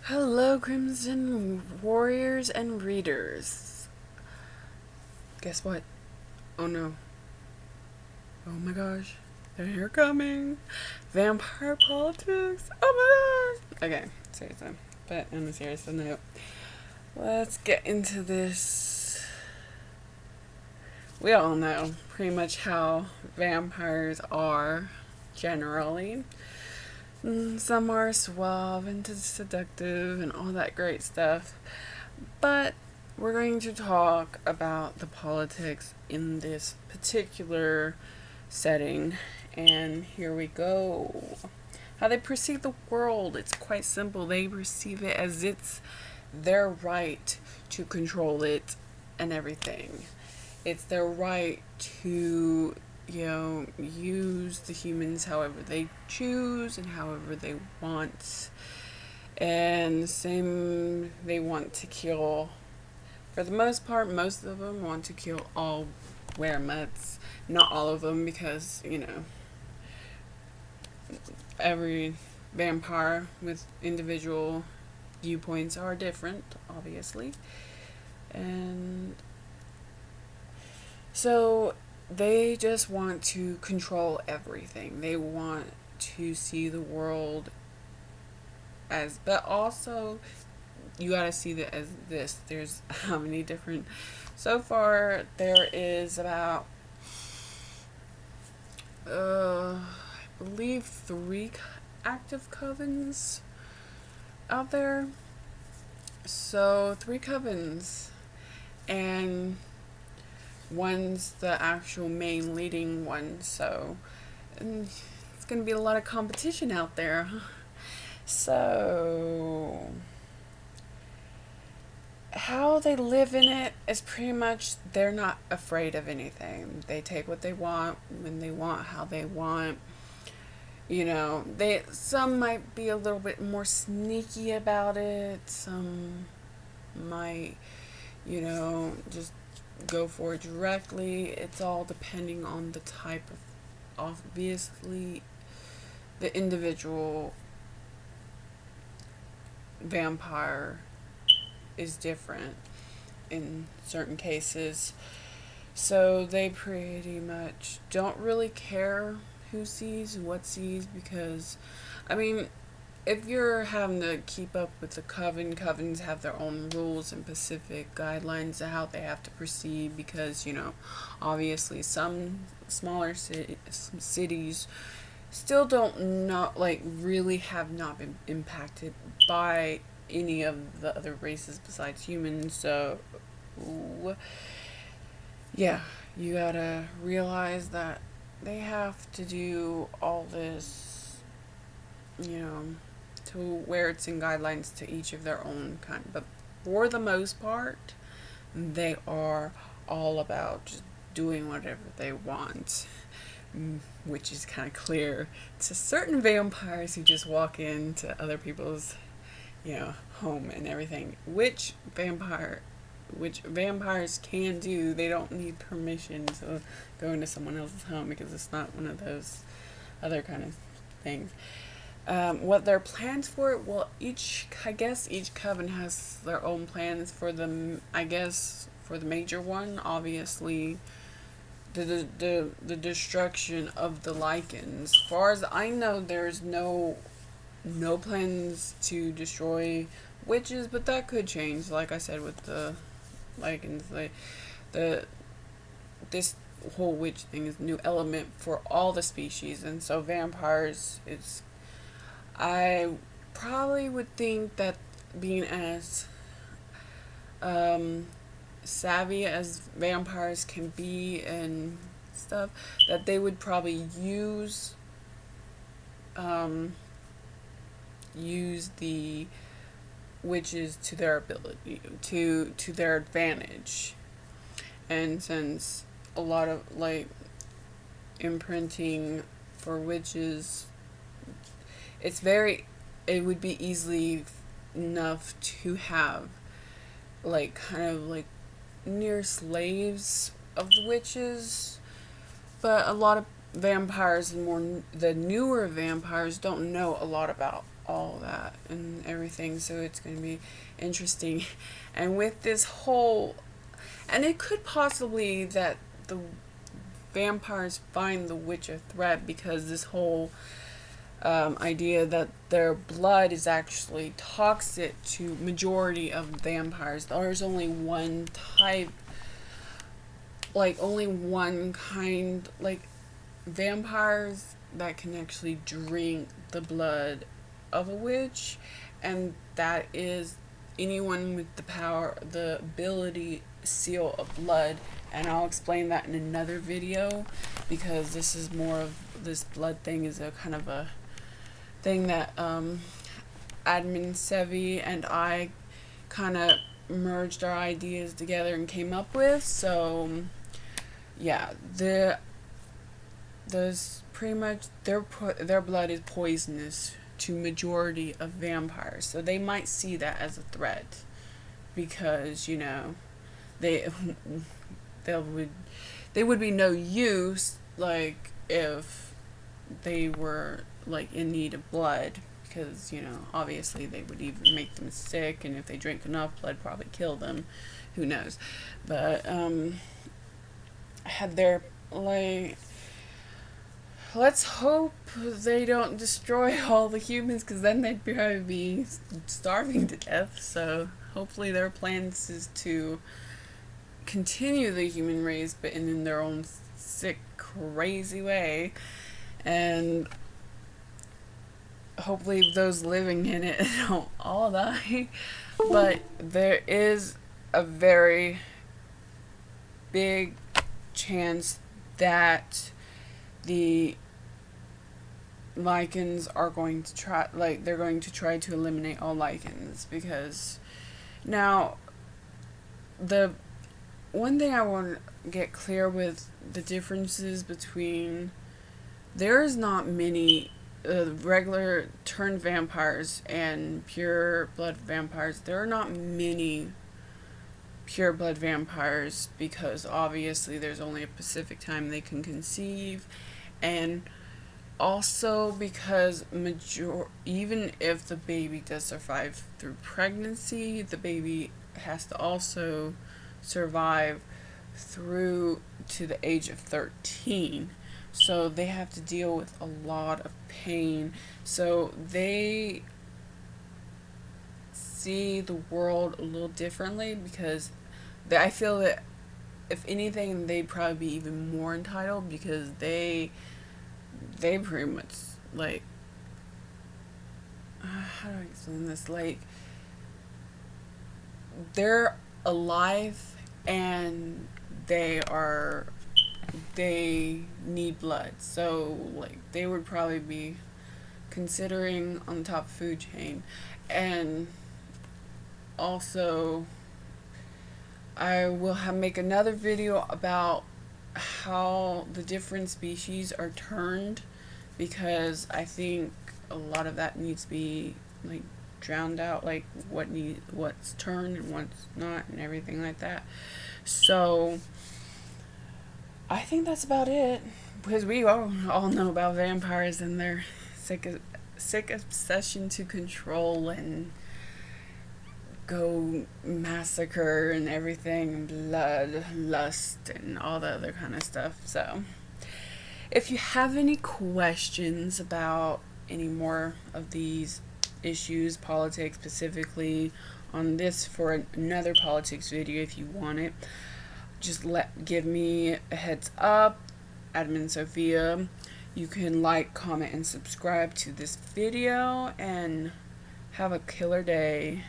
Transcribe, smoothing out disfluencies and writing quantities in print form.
Hello, Crimson Warriors and readers. Guess what? Oh no. Oh my gosh. They're coming. Vampire politics. Oh my gosh. Okay, seriously. But on a serious note, let's get into this. We all know pretty much how vampires are generally. Some are suave and seductive and all that great stuff. But we're going to talk about the politics in this particular setting. And here we go. How they perceive the world. It's quite simple. They perceive it as it's their right to control it and everything. It's their right to, use the humans however they choose and however they want. And same, they want to kill, for the most part, most of them want to kill all weremutts. Not all of them, because, every vampire with individual viewpoints are different, obviously. And so they just want to control everything. They want to see the world as, but also you gotta see that as this. There's how many different. So far, there is about, I believe, three active covens out there. So three covens, and one's the actual main leading one. So and it's gonna be a lot of competition out there. So how they live in it is pretty much they're not afraid of anything. They take what they want when they want, how they want. They some might be a little bit more sneaky about it. Some might, just go for it directly. It's all depending on the type of, obviously, the individual vampire is different in certain cases. So they pretty much don't really care who sees what sees, because, I mean, if you're having to keep up with the covens have their own rules and specific guidelines of how they have to proceed, because, obviously some smaller cities still don't not like really have not been impacted by any of the other races besides humans. So yeah, you gotta realize that they have to do all this, you know, to where it's in guidelines to each of their own kind. But for the most part, they are all about just doing whatever they want, which is kind of clear to certain vampires who just walk into other people's, home and everything. Which vampires can do. They don't need permission to go into someone else's home, because it's not one of those other kind of things. What their plans for it? Well, I guess each coven has their own plans for them. I guess for the major one, obviously, the destruction of the Lycans. As far as I know, there's no plans to destroy witches, but that could change. Like I said, with the Lycans, the this whole witch thing is a new element for all the species, and so vampires. I probably would think that, being as um, savvy as vampires can be and stuff, that they would probably um, use the witches to their ability, to their advantage. And since a lot of imprinting for witches, it's very it would be easily enough to have kind of near slaves of the witches. But a lot of vampires, and more the newer vampires, don't know a lot about all that and everything, so it's going to be interesting. And with this whole, and it could possibly that the vampires find the witch a threat, because this whole idea that their blood is actually toxic to majority of vampires. There's only one type, like only one kind, like vampires that can actually drink the blood of a witch, and that is anyone with the power, the ability seal of blood. And I'll explain that in another video, because this is more of, this blood thing is a kind of a thing that Admin Sevi and I kind of merged our ideas together and came up with. So yeah, there's pretty much their blood is poisonous to majority of vampires, so they might see that as a threat, because you know they they would be no use, like if they were like in need of blood, because you know obviously they would even make them sick, and if they drink enough blood probably kill them, who knows. But had their, like, let's hope they don't destroy all the humans, because then they'd probably be starving to death. So hopefully their plans is to continue the human race, but in their own sick, crazy way. And hopefully those living in it don't all die. But there is a very big chance that the Lycans are going to try, like, they're going to try to eliminate all Lycans, because now the one thing I want to get clear with the differences between, there's not many regular turned vampires and pure blood vampires. There are not many pure blood vampires, because obviously there's only a specific time they can conceive, and also because even if the baby does survive through pregnancy, the baby has to also survive through to the age of 13. So they have to deal with a lot of pain. So they see the world a little differently, because I feel that if anything they'd probably be even more entitled, because they pretty much, like, how do I explain this, like, they're alive and they need blood, so like they would probably be considering on the top food chain. And also I will make another video about how the different species are turned, because I think a lot of that needs to be like drowned out, like what's turned and what's not and everything like that. So I think that's about it, because we all know about vampires and their sick obsession to control and go massacre and everything, blood, lust, and all the other kind of stuff. So if you have any questions about any more of these issues, politics specifically, on this for another politics video if you want it, just give me a heads up. Admin Sophia. You can like, comment, and subscribe to this video, and have a killer day.